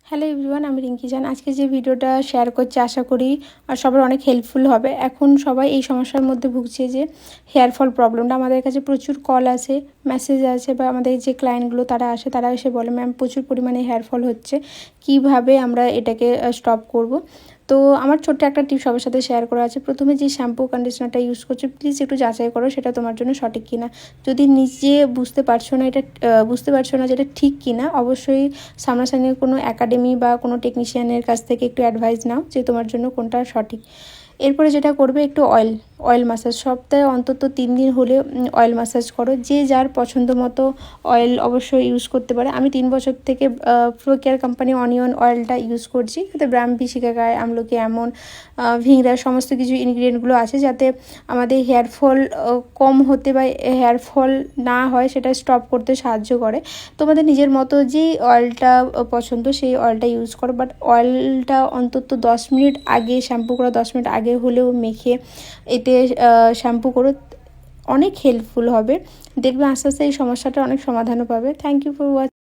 Hello everyone, আমি রিঙ্কি জান। আজকে যে ভিডিওটা শেয়ার করছি আশা করি আর সবার অনেক হেল্পফুল হবে। এখন সবাই এই সমস্যার মধ্যে ভুগছে যে হেয়ার ফল প্রবলেমটা। আমাদের কাছে প্রচুর কল আসে, মেসেজ আছে, বা আমাদের যে ক্লায়েন্টগুলো তারা আসে, তারা এসে বলে ম্যাম প্রচুর পরিমাণে হেয়ার ফল হচ্ছে, কিভাবে আমরা এটাকে স্টপ করব। তো আমার ছোট্ট একটা টিপ সবার সাথে শেয়ার করা আছে। প্রথমে যে শ্যাম্পু কন্ডিশনারটা ইউজ করছো প্লিজ একটু যাচাই করো সেটা তোমার জন্য সঠিক কিনা। যদি নিজে বুঝতে পারছো না যে এটা ঠিক কিনা, অবশ্যই সামনাসামনি কোনো একাডেমি বা কোনো টেকনিশিয়ানের কাছ থেকে একটু অ্যাডভাইস নাও যে তোমার জন্য কোনটা সঠিক। এরপরে যেটা করবে, একটু অয়েল মাসাজ সপ্তাহে অন্তত 3 দিন হলে অয়েল মাসাজ করো। যে যার পছন্দ মতো অয়েল অবশ্যই ইউজ করতে পারে। আমি 3 বছর থেকে ফ্লো কেয়ার কোম্পানি অনিয়ন অয়েলটা ইউজ করছি, যাতে ব্রাহ্মী, শিকাকাই, আমলকি, এমন ভিংরা সমস্ত কিছু ইনগ্রিডিয়েন্টগুলো আছে, যাতে আমাদের হেয়ার ফল কম হতে বা হেয়ার ফল না হয় সেটা স্টপ করতে সাহায্য করে। তোমাদের নিজের মতো যেই অয়েলটা পছন্দ সেই অয়েলটা ইউজ করো, বাট অয়েলটা অন্তত 10 মিনিট আগে, শ্যাম্পু করা 10 মিনিট আগে হলেও মেখে এতে শ্যাম্পু করো। অনেক হেল্পফুল হবে, দেখবে আস্তে আস্তে এই সমস্যাটা অনেক সমাধানও পাবে। Thank you for watching.